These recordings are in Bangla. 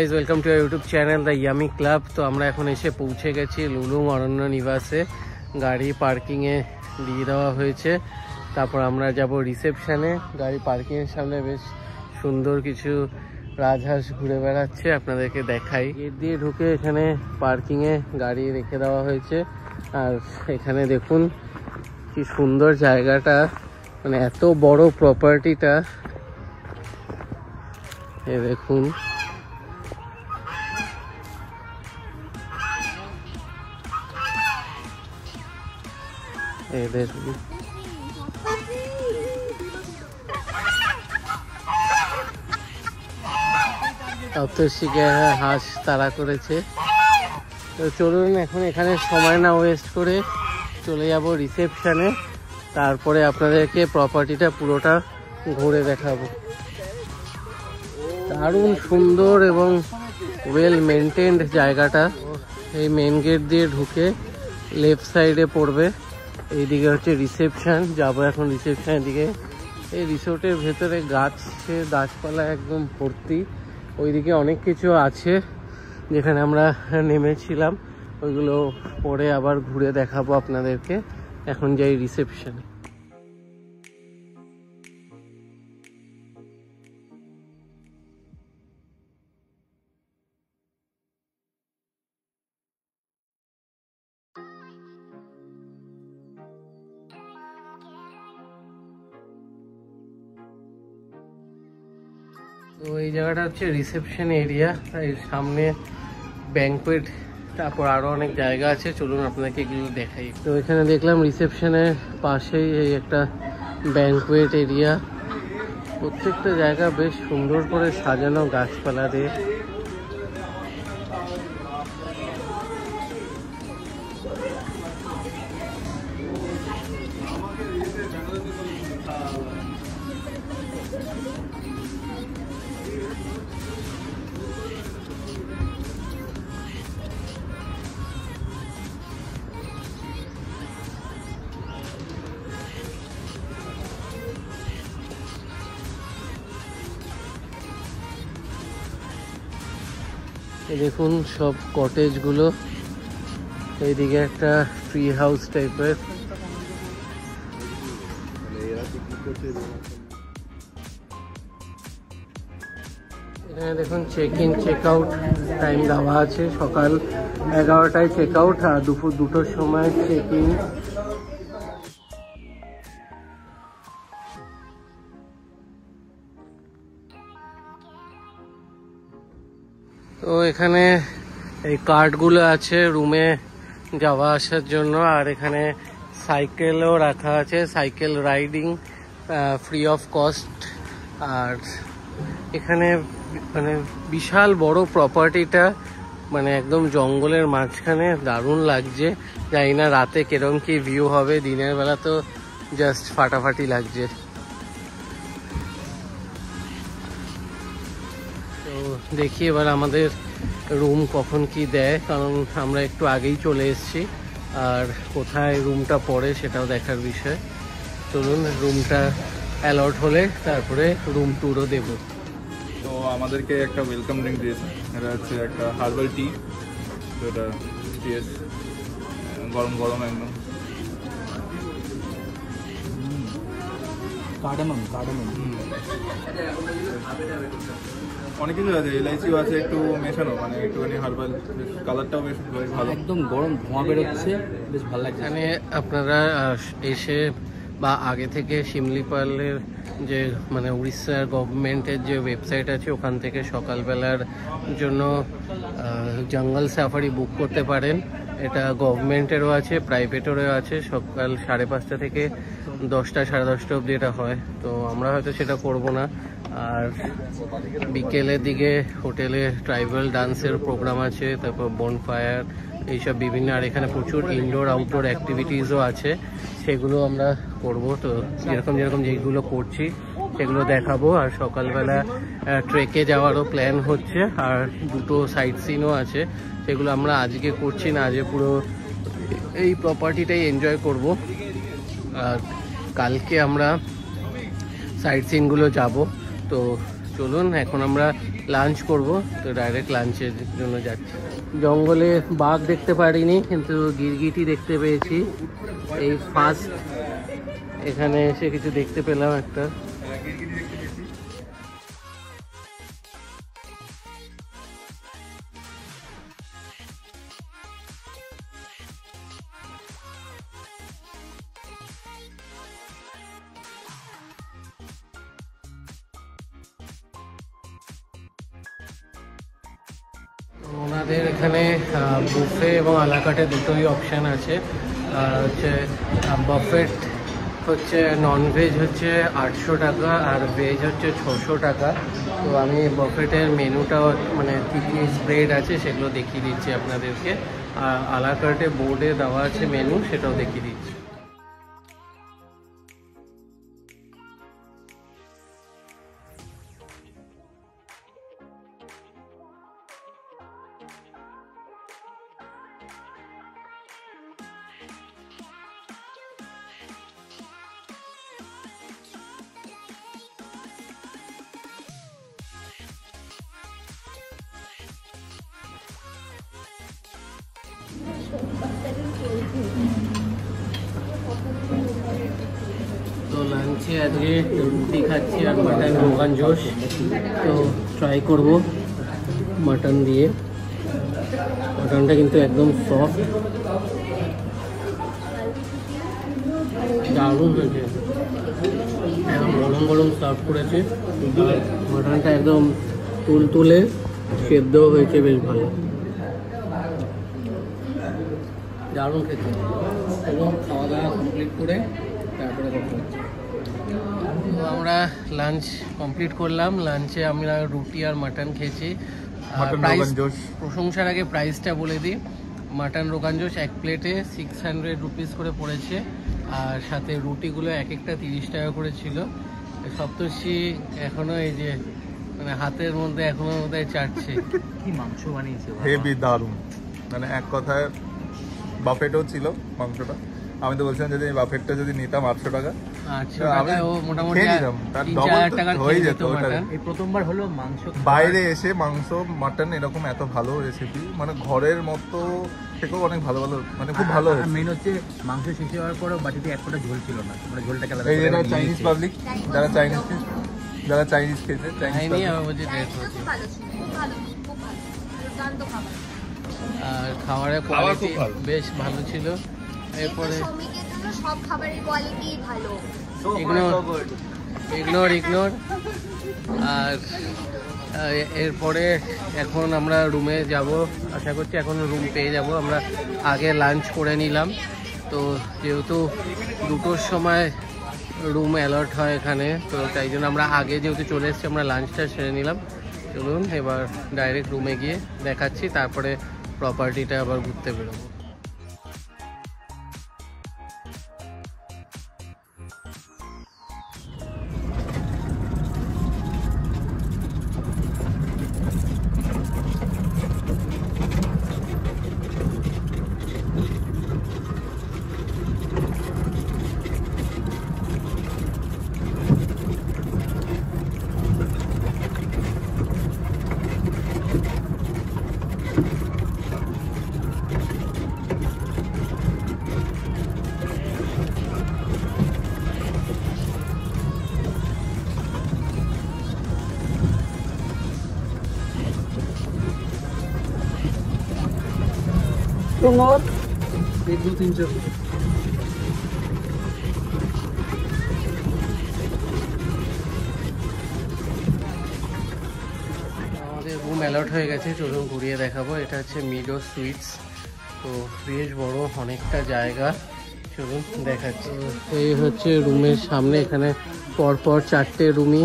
Guys, welcome to YouTube channel the yummy club. তো আমরা এখন এসে পৌঁছে গেছি লুলুং অরণ্য নিবাসে। গাড়ি পার্কিংয়ে দিয়ে দেওয়া হয়েছে। তারপর আমরা যাব রিসেপশানে। গাড়ি পার্কিংয়ের সামনে বেশ সুন্দর কিছু রাজহাঁস ঘুরে বেড়াচ্ছে, আপনাদেরকে দেখাই। গেট দিয়ে ঢুকে এখানে পার্কিংয়ে গাড়ি রেখে দেওয়া হয়েছে। আর এখানে দেখুন কি সুন্দর জায়গাটা, মানে এত বড় প্রপার্টিটা। এ দেখুন, এদের হাঁস তাড়া করেছে। তো চলুন এখন এখানে সময় না ওয়েস্ট করে চলে যাব রিসেপশনে, তারপরে আপনাদেরকে প্রপার্টিটা পুরোটা ঘুরে দেখাবো। দারুণ সুন্দর এবং ওয়েল মেনটেন্ড জায়গাটা। এই মেন গেট দিয়ে ঢুকে লেফট সাইডে পড়বে, এইদিকে হচ্ছে রিসেপশন। যাবো এখন রিসেপশনের দিকে। এই রিসোর্টের ভেতরে গাছপালা একদম ভর্তি। ওইদিকে অনেক কিছু আছে যেখানে আমরা নেমেছিলাম, ওইগুলো পরে আবার ঘুরে দেখাবো আপনাদেরকে। এখন যাই রিসেপশনে। তো এই জায়গাটা হচ্ছে রিসেপশন এরিয়া। এর সামনে ব্যাংকুয়েট, তারপর আরো অনেক জায়গা আছে। চলুন আপনাদেরকে এগুলো দেখাই। তো এখানে দেখলাম রিসেপশনের পাশেই এই একটা ব্যাংকুয়েট এরিয়া। প্রত্যেকটা জায়গা বেশ সুন্দর করে সাজানো গাছপালা দিয়ে। দেখুন সব কটেজ গুলো। এইদিকে একটা ট্রি হাউস টাইপের। এখানে দেখুন check in check out time দেওয়া আছে। সকাল 11টায় চেক আউট আর দুপুর 2টোর সময় চেক ইন। তো এখানে এই কার্ডগুলো আছে রুমে যাওয়া আসার জন্য। আর এখানে সাইকেলও রাখা আছে, cycle riding free of cost. আর এখানে মানে বিশাল বড় প্রপার্টিটা, মানে একদম জঙ্গলের মাঝখানে। দারুণ লাগছে। জানি না রাতে কিরম কি ভিউ হবে, দিনের বেলা তো জাস্ট ফাটাফাটি লাগছে। দেখি এবার আমাদের রুম কখন কি দেয়, কারণ আমরা একটু আগেই চলে এসেছি। আর কোথায় রুমটা পড়ে সেটাও দেখার বিষয়। চলুন, রুমটা অ্যালট হলে তারপরে রুম ট্যুরও দেব। তো আমাদেরকে একটা ওয়েলকাম ড্রিঙ্ক দিয়েছে। এটা হচ্ছে একটা হার্বাল টি। তো এটা গরম গরম একদম। অনেক কিছু আছে, এলআইসিও আছে একটু মেশানো, মানে একটুখানি হার্বাল। কালারটাও বেশ ভালো, একদম গরম ধোঁয়া বেরোচ্ছে, বেশ ভালো লাগছে। এখানে আপনারা এসে বা আগে থেকে শিমলিপালের যে মানে উড়িষ্যার গভর্নমেন্টের যে ওয়েবসাইট আছে, ওখান থেকে সকালবেলার জন্য জঙ্গল সাফারি বুক করতে পারেন। এটা গভর্নমেন্টেরও আছে, প্রাইভেটেরও আছে। সকাল 5:30 থেকে 10টা 10:30 অবধি এটা হয়। তো আমরা হয়তো সেটা করব না। আর বিকেলের দিকে হোটেলে ট্রাইবাল ডান্সের প্রোগ্রাম আছে, তারপর বনফায়ার, এইসব বিভিন্ন। আর এখানে প্রচুর ইনডোর আউটডোর অ্যাক্টিভিটিসও আছে, সেগুলো আমরা করব। তো যেরকম যেগুলো করছি সেগুলো দেখাবো। আর সকালবেলা ট্রেকে যাওয়ারও প্ল্যান হচ্ছে। আর 2টো সাইট সিনও আছে, সেগুলো আমরা আজকে করছি না। আজকে পুরো এই প্রপার্টিটাই এনজয় করব। আর কালকে আমরা সাইট সিনগুলো যাব। তো চলুন এখন আমরা লাঞ্চ করব, তো ডাইরেক্ট লাঞ্চের জন্য যাচ্ছি। জঙ্গলে বাঘ দেখতে পারিনি, কিন্তু গিরগিটি দেখতে পেয়েছি। এই ফার্স্ট এখানে এসে কিছু দেখতে পেলাম একটা। ওনাদের এখানে বুফে এবং আলাকাটে দুটোই অপশান আছে। হচ্ছে বাফেট হচ্ছে ননভেজ হচ্ছে 800 টাকা আর ভেজ হচ্ছে 600 টাকা। তো আমি বাফেটের মেনুটাও মানে কী কী স্প্রেড আছে সেগুলো দেখিয়ে দিচ্ছি আপনাদেরকে, আর আলাকাটে বোর্ডে দেওয়া আছে মেনু, সেটাও দেখিয়ে দিচ্ছি। তো লাঞ্চে আজকে রুটি খাচ্ছি আর মাটন রোগান জোশ। তো ট্রাই করব মাটন দিয়ে। মাটনটা কিন্তু একদম সফট, দারুণ হয়েছে, একদম গরম গরম সার্ভ করেছে। আর মাটনটা একদম তুলতুলে সেদ্ধ হয়েছে, বেশ ভালো, দারুণ খেতে। এবং খাওয়া দাওয়া কমপ্লিট করে তারপরে কথা হচ্ছে। তো আমরা লাঞ্চ কমপ্লিট করলাম। লাঞ্চে আমরা রুটি আর মাটন খেয়েছি। প্রাইস প্রশংসার আগে প্রাইসটা বলে দিই। মাটন রোগান জোশ এক প্লেটে 600 রুপিস করে পড়েছে, আর সাথে রুটিগুলো এক একটা 30 টাকা করে ছিল। সপ্তর্ষি এখনো এই যে মানে হাতের মধ্যে এখনো বোধহয় চাটছে। কি মাংস বানিয়েছে, হেভি দারুণ। মানে এক কথায় বাফেটও ছিল মাংসটা। আমি তো বলছিলাম যদি বাফেটটা যদি নিতাম 800 টাকা, প্রথমবার হলো মাংস বাইরে এসে মাংস মাটন এরকম এত ভালো রেসিপি, মানে ঘরের মতো থেকেও অনেক ভালো ভালো, মানে খুব ভালো। মেন হচ্ছে মাংস শেষ হওয়ার পরেও বাটিতে এক ফোঁটা ঝোল ছিল না, মানে ঝোলটা খেলা। এই যারা চাইনিজ পাবলিক, যারা চাইনিজ খেয়েছে, আর খাবারের কোয়ালিটি বেশ ভালো ছিল। এরপরে সব খাবারের কোয়ালিটি ভালো, ইগনোর। আর এরপরে এখন আমরা রুমে যাব, আশা করছি এখন রুম পেয়ে যাব। আমরা আগে লাঞ্চ করে নিলাম, তো যেহেতু 2টোর সময় রুম অ্যালার্ট হয় এখানে, তো তাই জন্য আমরা আগে যেহেতু চলে এসেছি আমরা লাঞ্চটা সেরে নিলাম। চলুন এবার ডাইরেক্ট রুমে গিয়ে দেখাচ্ছি, তারপরে প্রপার্টিটা আবার ঘুরতে বেরোবো। আমাদের রুম অ্যালার্ট হয়ে গেছে, চলুন ঘুরিয়ে দেখাবো। এটা হচ্ছে মিডো সুইটস, তো বেশ বড় অনেকটা জায়গা, চলুন দেখাচ্ছি। এই হচ্ছে রুমের সামনে, এখানে পরপর 4টে রুমই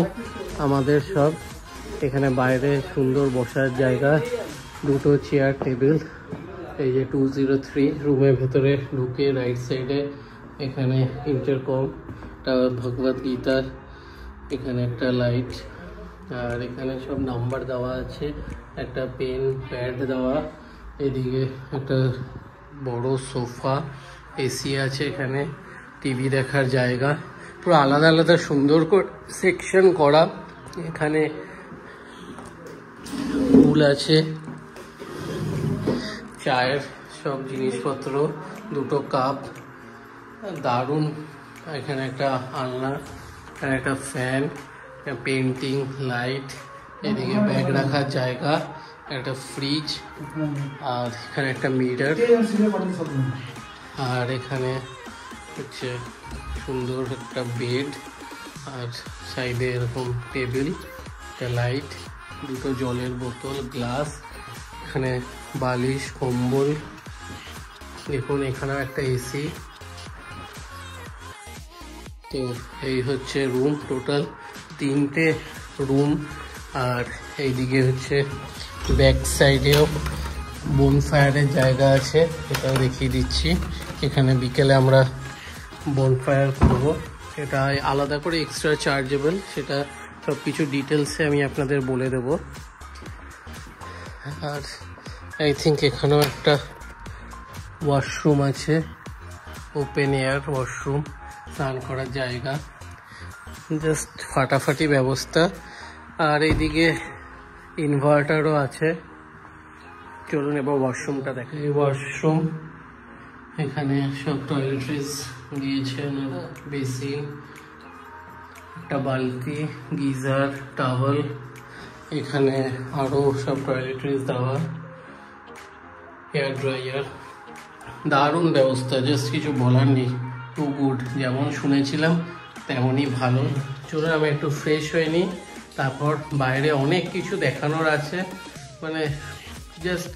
আমাদের সব। এখানে বাইরে সুন্দর বসার জায়গা, 2টো চেয়ার টেবিল। এই যে 203 রুমের ভেতরে ঢুকে রাইট সাইডে এখানে ইন্টারকম, ভগবত গীতার এখানে একটা লাইট, আর এখানে সব নাম্বার দেওয়া আছে, একটা পেন প্যাড দেওয়া। এদিকে একটা বড় সোফা, এসি আছে, এখানে টিভি দেখার জায়গা, পুরো আলাদা আলাদা সুন্দর করে সেকশন করা। এখানে টেবিল আছে, চায়ের সব জিনিসপত্র, দুটো কাপ, দারুণ। এখানে একটা আলনা, এখানে একটা ফ্যান, পেন্টিং, লাইট, এদিকে ব্যাগ রাখার জায়গা, একটা ফ্রিজ, আর এখানে একটা মিরর, আর এখানে হচ্ছে সুন্দর একটা বেড, আর সাইডে এরকম টেবিল, একটা লাইট, দুটো জলের বোতল, গ্লাস, এখানে বালিশ, কম্বল। দেখুন এখানেও একটা এসি। তো এই হচ্ছে রুম, টোটাল 3টে রুম। আর এইদিকে হচ্ছে ব্যাক সাইডেও বনফায়ারের জায়গা আছে, এটাও দেখিয়ে দিচ্ছি। এখানে বিকেলে আমরা বনফায়ার করব, সেটা আলাদা করে এক্সট্রা চার্জেবল, সেটা সব কিছু ডিটেলসে আমি আপনাদের বলে দেব। আর আই থিঙ্ক এখানেও একটা ওয়াশরুম আছে, ওপেন এয়ার ওয়াশরুম, স্নান করার জায়গা, জাস্ট ফাটাফাটি ব্যবস্থা। আর এইদিকে ইনভার্টারও আছে। চলুন এবার ওয়াশরুমটা দেখাই। এই ওয়াশরুম, এখানে সব টয়লেট্রিজ দিয়েছেন, বেসিন, একটা বালতি, গিজার, টাওয়েল, এখানে আরও সব টয়লেট্রিজ দেওয়া, হেয়ার ড্রায়ার, দারুণ ব্যবস্থা, জাস্ট কিছু বলার নেই, টু গুড। যেমন শুনেছিলাম তেমনই ভালো। চলুন আমি একটু ফ্রেশ হয়ে নিই, তারপর বাইরে অনেক কিছু দেখানোর আছে, মানে জাস্ট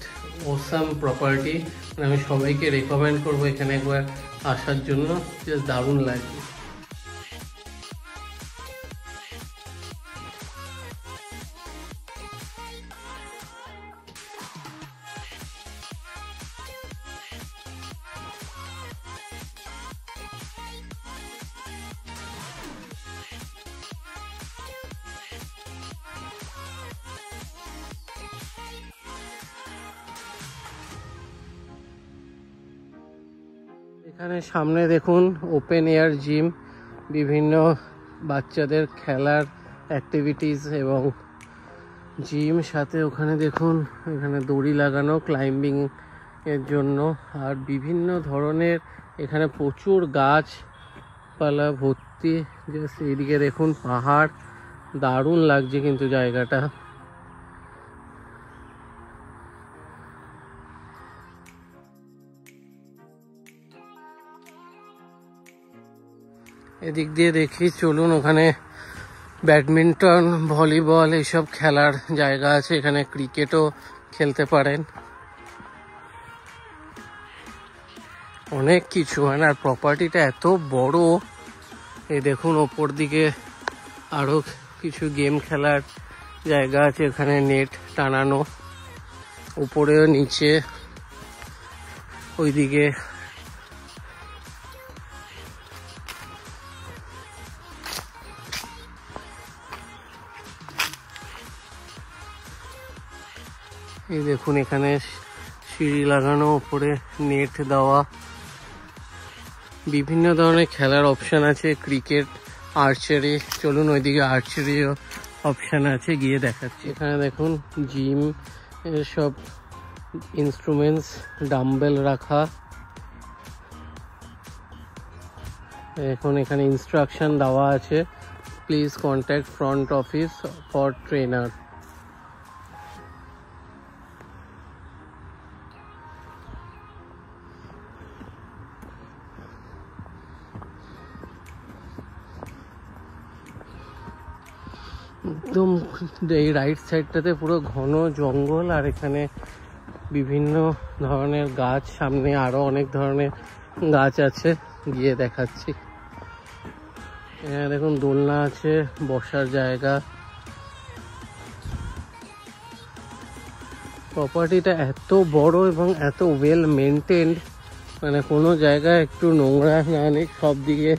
অসাম প্রপার্টি। আমি সবাইকে রেকমেন্ড করবো এখানে একবার আসার জন্য, জাস্ট দারুণ লাগবে। এখানে সামনে দেখুন ওপেন এয়ার জিম, বিভিন্ন বাচ্চাদের খেলার অ্যাক্টিভিটিস এবং জিম, সাথে ওখানে দেখুন এখানে দড়ি লাগানো ক্লাইম্বিং এর জন্য, আর বিভিন্ন ধরনের এখানে প্রচুর গাছপালা ভর্তি। জাস্ট এইদিকে দেখুন পাহাড়, দারুণ লাগছে কিন্তু জায়গাটা। এদিক দিয়ে দেখি, চলুন ওখানে ব্যাডমিন্টন, ভলিবল এইসব খেলার জায়গা আছে, এখানে ক্রিকেটও খেলতে পারেন, অনেক কিছু। আর প্রপার্টিটা এত বড়, এই দেখুন ওপর দিকে আরো কিছু গেম খেলার জায়গা আছে, এখানে নেট টানানো, উপরেও নিচে, ওইদিকে এই দেখুন এখানে সিঁড়ি লাগানো, উপরে নেট দেওয়া, বিভিন্ন ধরনের খেলার অপশন আছে, ক্রিকেট, আর্চারি। চলুন ওইদিকে আর্চারিও অপশন আছে, গিয়ে দেখাচ্ছি। এখানে দেখুন জিম এর সব ইনস্ট্রুমেন্টস, ডাম্বেল রাখা। এখন এখানে ইনস্ট্রাকশন দেওয়া আছে, please contact front office for trainer. একদম এই রাইট সাইডটাতে পুরো ঘন জঙ্গল, আর এখানে বিভিন্ন ধরনের গাছ, সামনে আরো অনেক ধরনের গাছ আছে, গিয়ে দেখাচ্ছি। এখানে দেখুন দোলনা আছে, বসার জায়গা। প্রপার্টিটা এত বড় এবং এত ওয়েল মেনটেন্ড, মানে কোনো জায়গায় একটু নোংরা না নেই, সব দিকে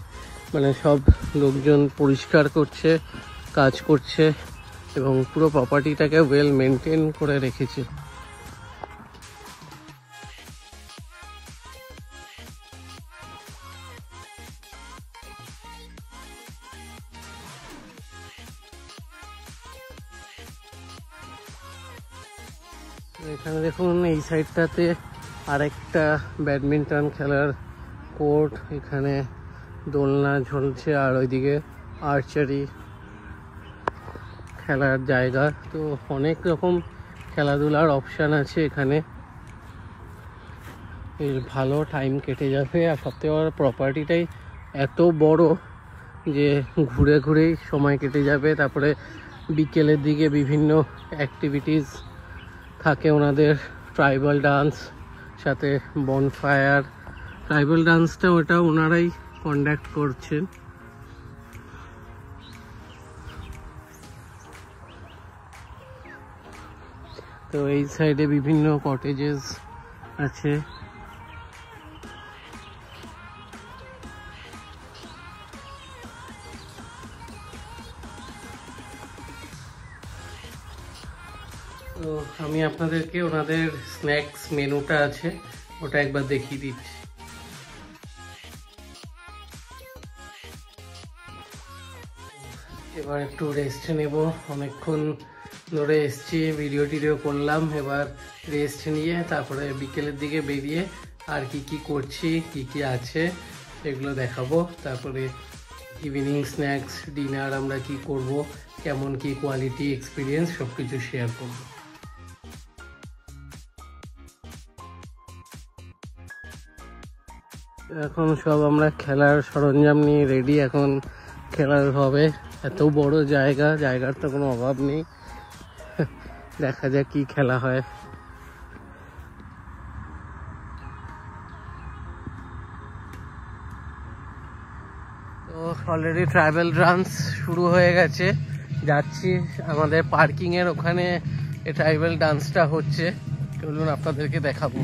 মানে সব লোকজন পরিষ্কার করছে, কাজ করছে, এবং পুরো প্রপার্টিটাকে ওয়েল মেনটেন করে রেখেছে। এখানে দেখুন এই সাইডটাতে আরেকটা ব্যাডমিন্টন খেলার কোর্ট, এখানে দোলনা ঝুলছে, আর ওইদিকে আর্চারি খেলার জায়গা। তো অনেক রকম খেলাধুলার অপশান আছে এখানে, বেশ ভালো টাইম কেটে যাবে। আর সবথেকে বড় প্রপার্টিটাই এত বড় যে ঘুরে ঘুরেই সময় কেটে যাবে। তারপরে বিকেলের দিকে বিভিন্ন অ্যাক্টিভিটিস থাকে ওনাদের, ট্রাইবাল ডান্স, সাথে বনফায়ার। ট্রাইবাল ডান্সটা ওটা ওনারাই কন্ডাক্ট করছেন। তো এই সাইডে বিভিন্ন কটেজেস আছে। তো আমি আপনাদেরকে ওনাদের স্ন্যাক্স মেনুটা আছে ওটা একবার দেখিয়ে দিচ্ছি। এবার একটু রেস্ট নেব, অনেকক্ষণ ধরে এসছি, ভিডিও টিডিও করলাম। এবার রেস্ট নিয়ে তারপরে বিকেলের দিকে বেরিয়ে আর কি কি করছি, কি কি আছে সেগুলো দেখাবো। তারপরে ইভিনিং স্ন্যাক্স, ডিনার আমরা কি করব, কেমন কি কোয়ালিটি, এক্সপিরিয়েন্স সব কিছু শেয়ার করব। এখন সব আমরা খেলার সরঞ্জাম নিয়ে রেডি, এখন খেলার হবে। এত বড় জায়গা, জায়গার তো কোনো অভাব নেই। দেখা যাক কি খেলা হয়। তো অলরেডি ট্রাভেল ডান্স শুরু হয়ে গেছে, যাচ্ছি আমাদের পার্কিং এর ওখানে ট্রাইবাল ডান্সটা হচ্ছে। চলুন আপনাদেরকে দেখাবো।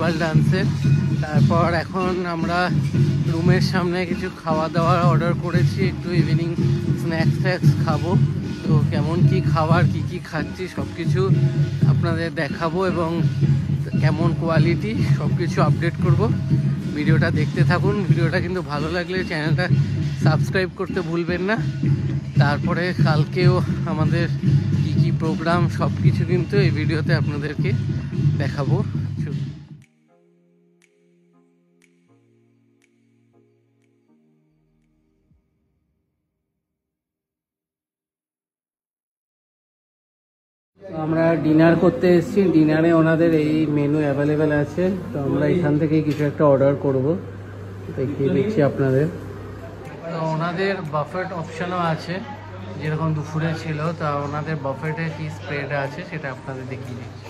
হার্বাল ডান্সের। তারপর এখন আমরা রুমের সামনে কিছু খাওয়া দাওয়ার অর্ডার করেছি, একটু ইভিনিং স্ন্যাক্স খাবো। তো কেমন কি খাবার, কি কি খাচ্ছি সব কিছু আপনাদের দেখাবো এবং কেমন কোয়ালিটি সব কিছু আপডেট করব। ভিডিওটা দেখতে থাকুন। ভিডিওটা কিন্তু ভালো লাগলে চ্যানেলটা সাবস্ক্রাইব করতে ভুলবেন না। তারপরে কালকেও আমাদের কি কি প্রোগ্রাম সব কিছু কিন্তু এই ভিডিওতে আপনাদেরকে দেখাবো। আমরা ডিনার করতে এসেছি। ডিনারে ওনাদের এই মেনু অ্যাভেলেবেল আছে, তো আমরা এখান থেকে কিছু একটা অর্ডার করব, দেখিয়ে দিচ্ছি আপনাদের। তো ওনাদের বাফেট অপশনও আছে, যেরকম দুপুরে ছিল। তা ওনাদের বাফেটে কি স্প্রেড আছে সেটা আপনাদের দেখিয়ে দিচ্ছি।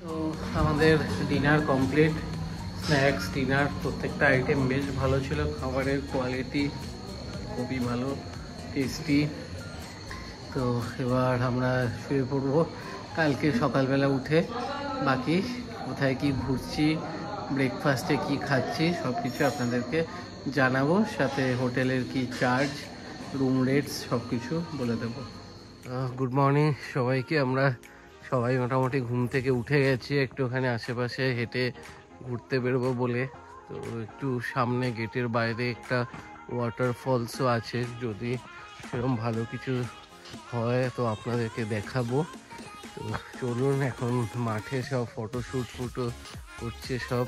তো আমাদের ডিনার কমপ্লিট। স্ন্যাক্স, ডিনার প্রত্যেকটা আইটেম বেশ ভালো ছিল। খাবারের কোয়ালিটি খুবই ভালো, টেস্টি। তো এবার আমরা শুয়ে পড়বো। কালকে সকালবেলা উঠে বাকি কোথায় কি ঘুরছি, ব্রেকফাস্টে কি খাচ্ছি সব কিছু আপনাদেরকে জানাবো। সাথে হোটেলের কি চার্জ, রুম রেটস সব কিছু বলে দেবো। গুড মর্নিং সবাইকে। আমরা সবাই মোটামুটি ঘুম থেকে উঠে গেছি, একটুখানি আশেপাশে হেঁটে ঘুরতে বেরোবো বলে। তো একটু সামনে গেটের বাইরে একটা ওয়াটারফলসও আছে, যদি সেরকম ভালো কিছু হয় তো আপনাদেরকে দেখাবো। তো চলুন, এখন মাঠে সব ফটোশ্যুট করছে সব,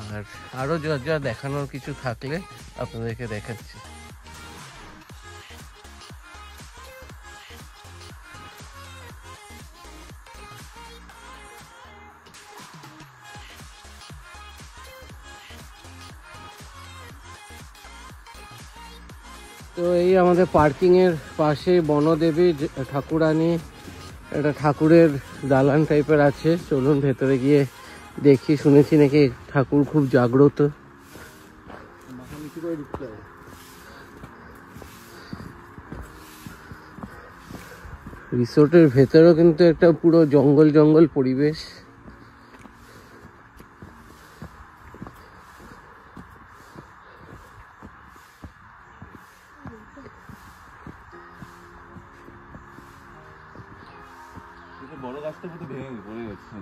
আর আরও যা দেখানোর কিছু থাকলে আপনাদেরকে দেখাচ্ছি। তো এই আমাদের পার্কিংয়ের পাশে বনদেবী ঠাকুরানী, একটা ঠাকুরের দালান টাইপের আছে। চলুন ভেতরে গিয়ে দেখি। শুনেছি নাকি ঠাকুর খুব জাগ্রত। রিসোর্টের ভেতরেও কিন্তু একটা পুরো জঙ্গল পরিবেশ। বড় গাছটা পুরো ভেঙে পড়ে গেছে।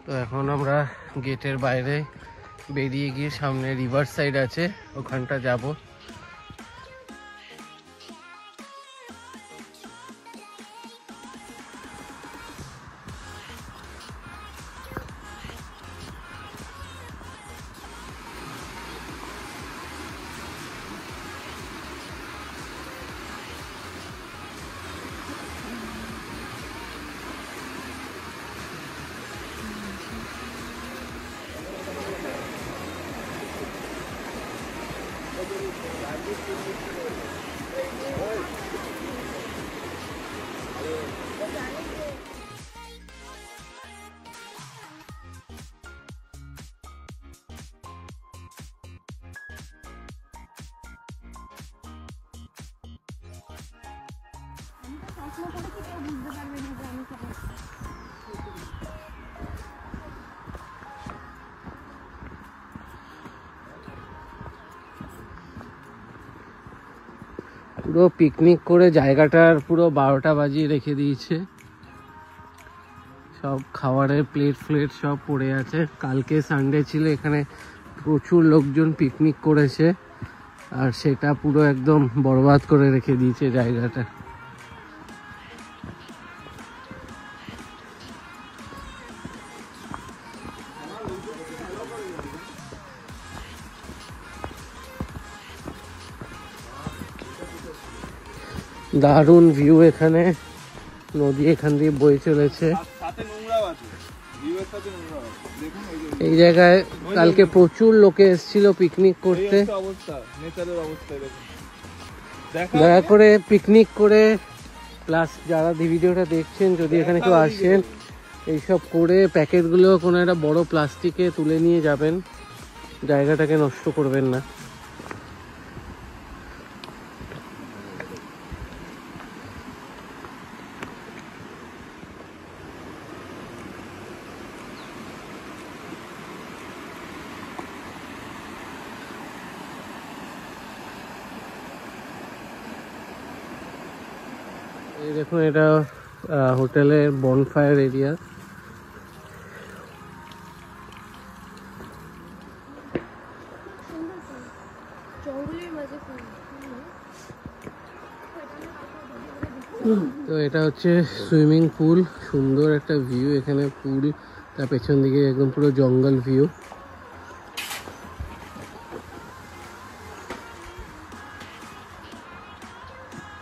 তো এখন আমরা গেটের বাইরে বেরিয়ে গিয়ে সামনে রিভার সাইড আছে, ওখানটা যাব। পুরো পিকনিক করে জায়গাটার পুরো 12টা বাজিয়ে রেখে দিয়েছে। সব খাবারের প্লেট সব পড়ে আছে। কালকে সানডে ছিল, এখানে প্রচুর লোকজন পিকনিক করেছে আর সেটা পুরো একদম বরবাদ করে রেখে দিয়েছে জায়গাটা। দারুণ ভিউ, এখানে নদী এখান দিয়ে বয়ে চলেছে। এই জায়গায় কালকে প্রচুর লোকে এসেছিল পিকনিক করতে। দয়া করে পিকনিক করে প্লাস যারা ভিডিওটা দেখছেন যদি এখানে কেউ আসেন এইসব করে প্যাকেটগুলো কোনো একটা বড় প্লাস্টিকে তুলে নিয়ে যাবেন, জায়গাটাকে নষ্ট করবেন না। এই দেখুন, এটা হোটেলের বনফায়ার এরিয়া। তো এটা হচ্ছে সুইমিং পুল, সুন্দর একটা ভিউ এখানে পুল, তার পেছন দিকে একদম পুরো জঙ্গল ভিউ।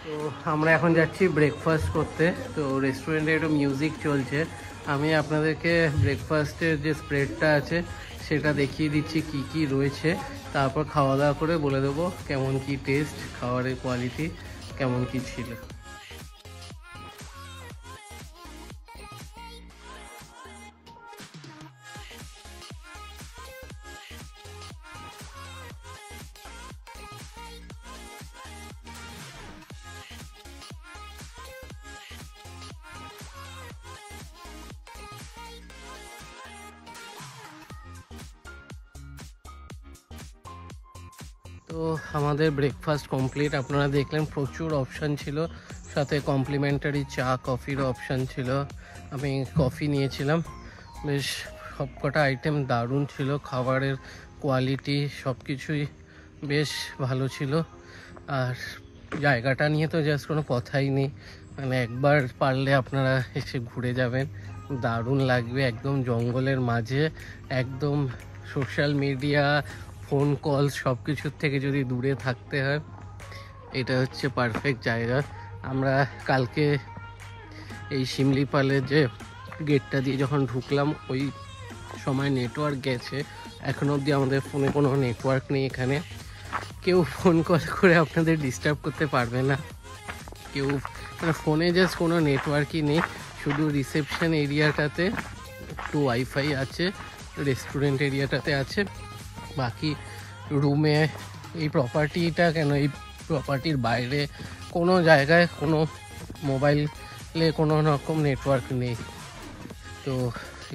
তো আমরা এখন যাচ্ছি ব্রেকফাস্ট করতে। তো রেস্টুরেন্টে একটু মিউজিক চলছে, আমি আপনাদেরকে ব্রেকফাস্টের যে স্প্রেডটা আছে সেটা দেখিয়ে দিচ্ছি কি কি রয়েছে, তারপর খাওয়া দাওয়া করে বলে দেবো কেমন কি টেস্ট, খাবারের কোয়ালিটি কেমন কি ছিল। তো আমাদের ব্রেকফাস্ট কমপ্লিট, আপনারা দেখলেন প্রচুর অপশান ছিল, সাথে কমপ্লিমেন্টারি চা কফির অপশান ছিল। আমি কফি নিয়েছিলাম, বেশ সবকটা আইটেম দারুণ ছিল, খাবারের কোয়ালিটি সব কিছুই বেশ ভালো ছিল। আর জায়গাটা নিয়ে তো জাস্ট কোনো কথাই নেই, মানে একবার পারলে আপনারা এসে ঘুরে যাবেন, দারুণ লাগবে। একদম জঙ্গলের মাঝে, একদম সোশ্যাল মিডিয়া ফোন কল সব কিছুর থেকে যদি দূরে থাকতে হয়, এটা হচ্ছে পারফেক্ট জায়গা। আমরা কালকে এই শিমলিপালের যে গেটটা দিয়ে যখন ঢুকলাম ওই সময় নেটওয়ার্ক গেছে, এখন অবধি আমাদের ফোনে কোনো নেটওয়ার্ক নেই। এখানে কেউ ফোন কল করে আপনাদের ডিস্টার্ব করতে পারবে না, কেউ মানে ফোনে জাস্ট কোনো নেটওয়ার্কই নেই। শুধু রিসেপশন এরিয়াটাতে একটু ওয়াইফাই আছে, রেস্টুরেন্ট এরিয়াটাতে আছে, বাকি রুমে এই প্রপার্টিটা কেন এই প্রপার্টির বাইরে কোনো জায়গায় কোনো মোবাইলে কোনো রকম নেটওয়ার্ক নেই। তো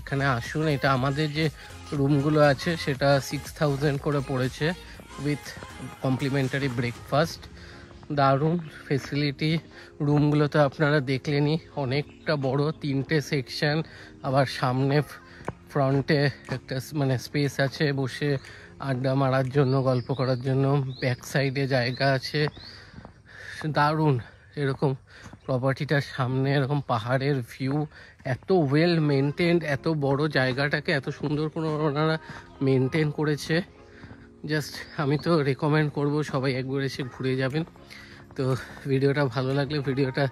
এখানে আসুন, এটা আমাদের যে রুমগুলো আছে সেটা 6000 করে পড়েছে উইথ কমপ্লিমেন্টারি ব্রেকফাস্ট। দারুণ ফেসিলিটি, রুমগুলো তো আপনারা দেখলেনই, অনেকটা বড়, 3টে সেকশন, আবার সামনে ফ্রন্টে একটা মানে স্পেস আছে বসে আড্ডা মারার জন্য, গল্প করার জন্য, ব্যাক সাইডে জায়গা আছে, দারুণ। এরকম প্রপার্টিটার সামনে এরকম পাহাড়ের ভিউ, এত ওয়েল মেনটেন্ড, এত বড় জায়গাটাকে এত সুন্দর করে ওনারা মেনটেন করেছে। জাস্ট আমি তো রেকমেন্ড করব সবাই একবার এসে ঘুরে যাবেন। তো ভিডিওটা ভালো লাগলে ভিডিওটা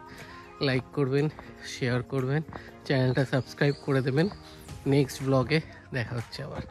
লাইক করবেন, শেয়ার করবেন, চ্যানেলটা সাবস্ক্রাইব করে দেবেন। নেক্সট ব্লগে দেখা হচ্ছে আবার।